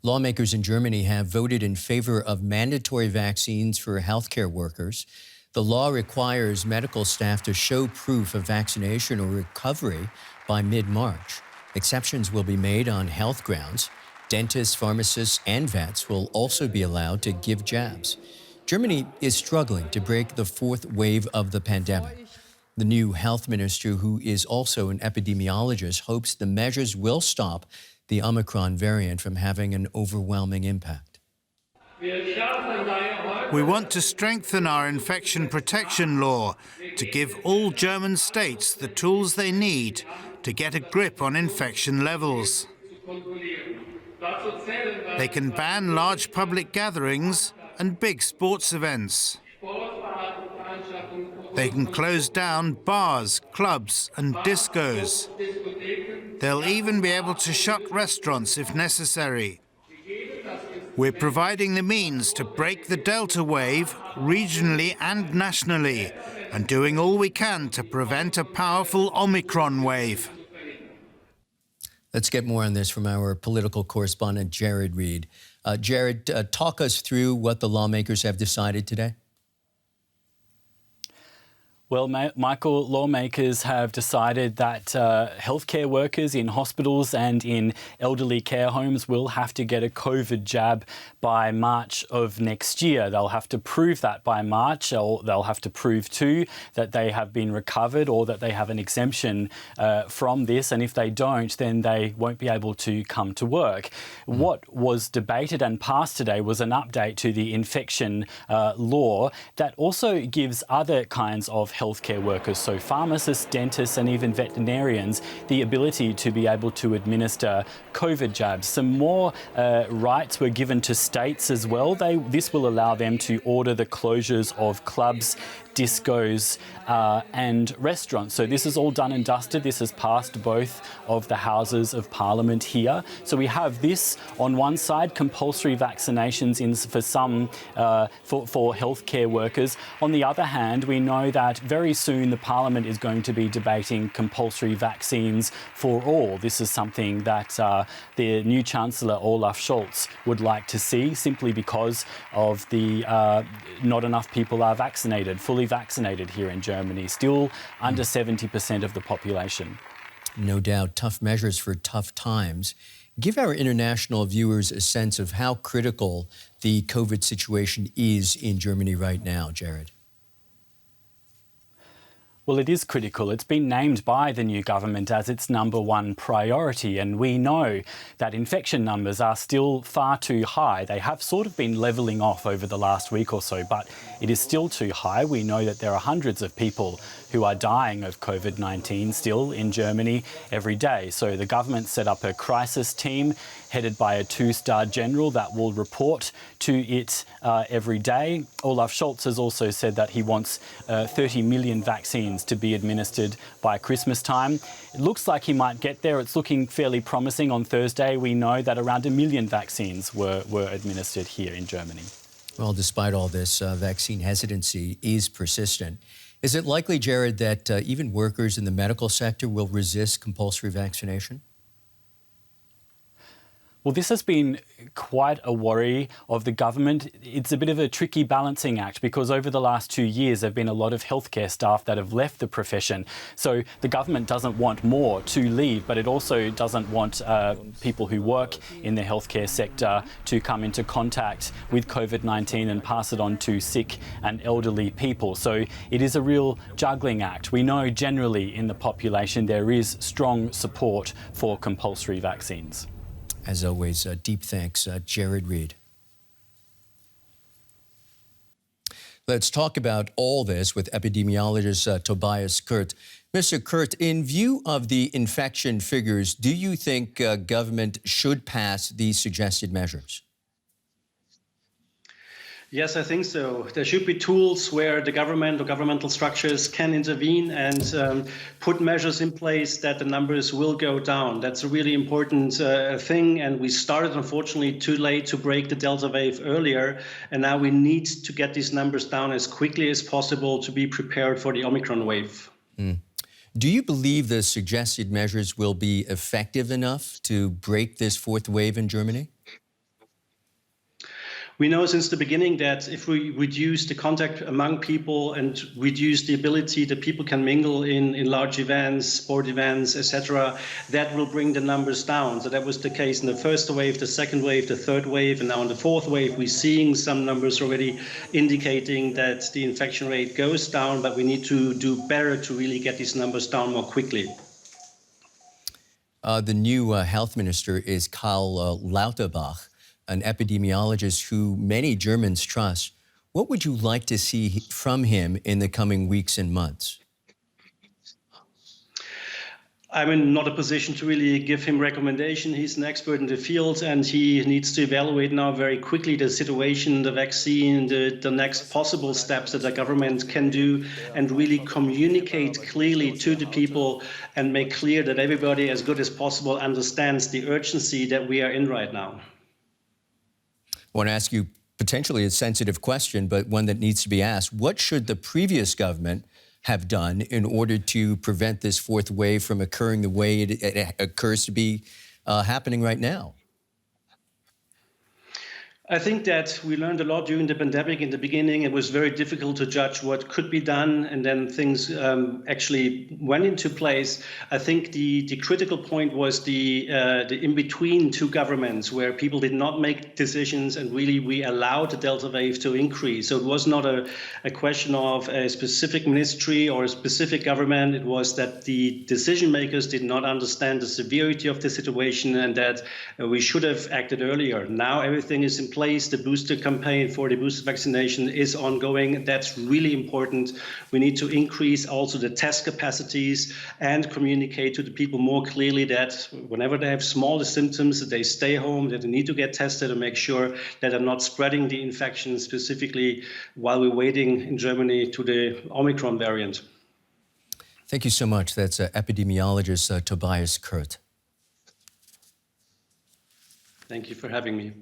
Lawmakers in Germany have voted in favor of mandatory vaccines for healthcare workers. The law requires medical staff to show proof of vaccination or recovery by mid-March. Exceptions will be made on health grounds. Dentists, pharmacists, and vets will also be allowed to give jabs. Germany is struggling to break the fourth wave of the pandemic. The new health minister, who is also an epidemiologist, hopes the measures will stop the Omicron variant from having an overwhelming impact. We want to strengthen our infection protection law to give all German states the tools they need to get a grip on infection levels. They can ban large public gatherings and big sports events. They can close down bars, clubs and discos. They'll even be able to shut restaurants if necessary. We're providing the means to break the Delta wave regionally and nationally, and doing all we can to prevent a powerful Omicron wave. Let's get more on this from our political correspondent, Jared Reed. Jared, talk us through what the lawmakers have decided today. Well, Michael, lawmakers have decided that healthcare workers in hospitals and in elderly care homes will have to get a COVID jab by March of next year. They'll have to prove that by March, or they'll have to prove too that they have been recovered or that they have an exemption from this. And if they don't, then they won't be able to come to work. What was debated and passed today was an update to the infection law that also gives other kinds of healthcare workers, so pharmacists, dentists and even veterinarians, the ability to be able to administer COVID jabs. Some more rights were given to states as well. This will allow them to order the closures of clubs, discos and restaurants. So this is all done and dusted. This has passed both of the Houses of Parliament here. So we have this on one side, compulsory vaccinations for some for healthcare workers. On the other hand, we know that very soon the Parliament is going to be debating compulsory vaccines for all. This is something that the new Chancellor Olaf Scholz would like to see, simply because of the not enough people are fully vaccinated here in Germany, still under 70% of the population. No doubt, tough measures for tough times. Give our international viewers a sense of how critical the COVID situation is in Germany right now, Jared. Well, it is critical. It's been named by the new government as its #1 priority, and we know that infection numbers are still far too high. They have sort of been levelling off over the last week or so, but it is still too high. We know that there are hundreds of people who are dying of COVID-19 still in Germany every day. So the government set up a crisis team headed by a 2-star general that will report to it every day. Olaf Scholz has also said that he wants 30 million vaccines to be administered by Christmas time. It looks like he might get there. It's looking fairly promising. On Thursday, we know that around 1 million vaccines were administered here in Germany. Well, despite all this, vaccine hesitancy is persistent. Is it likely, Jared, that even workers in the medical sector will resist compulsory vaccination? Well, this has been quite a worry of the government. It's a bit of a tricky balancing act because over the last 2 years, there have been a lot of healthcare staff that have left the profession. So the government doesn't want more to leave, but it also doesn't want people who work in the healthcare sector to come into contact with COVID-19 and pass it on to sick and elderly people. So it is a real juggling act. We know generally in the population there is strong support for compulsory vaccines. As always, deep thanks, Jared Reed. Let's talk about all this with epidemiologist Tobias Kurt. Mr. Kurt, in view of the infection figures, do you think government should pass these suggested measures? Yes, I think so. There should be tools where the government or governmental structures can intervene and put measures in place that the numbers will go down. That's a really important thing. And we started, unfortunately, too late to break the Delta wave earlier. And now we need to get these numbers down as quickly as possible to be prepared for the Omicron wave. Do you believe the suggested measures will be effective enough to break this fourth wave in Germany? We know since the beginning that if we reduce the contact among people and reduce the ability that people can mingle in large events, sport events, etc., that will bring the numbers down. So that was the case in the first wave, the second wave, the third wave, and now in the fourth wave, we're seeing some numbers already indicating that the infection rate goes down, but we need to do better to really get these numbers down more quickly. The new health minister is Karl Lauterbach, an epidemiologist who many Germans trust. What would you like to see from him in the coming weeks and months? I'm in not a position to really give him recommendation. He's an expert in the field, and he needs to evaluate now very quickly the situation, the vaccine, the next possible steps that the government can do, and really communicate clearly to the people and make clear that everybody, as good as possible, understands the urgency that we are in right now. I want to ask you potentially a sensitive question, but one that needs to be asked. What should the previous government have done in order to prevent this fourth wave from occurring the way it occurs to be happening right now? I think that we learned a lot during the pandemic. In the beginning, it was very difficult to judge what could be done, and then things actually went into place. I think the critical point was the in-between two governments, where people did not make decisions, and really we allowed the Delta wave to increase. So it was not a question of a specific ministry or a specific government. It was that the decision makers did not understand the severity of the situation, and that we should have acted earlier. Now everything is in place. The booster campaign for the booster vaccination is ongoing. That's really important. We need to increase also the test capacities and communicate to the people more clearly that whenever they have smaller symptoms, that they stay home, that they need to get tested and make sure that they're not spreading the infection, specifically while we're waiting in Germany to the Omicron variant. Thank you so much. That's epidemiologist Tobias Kurt. Thank you for having me.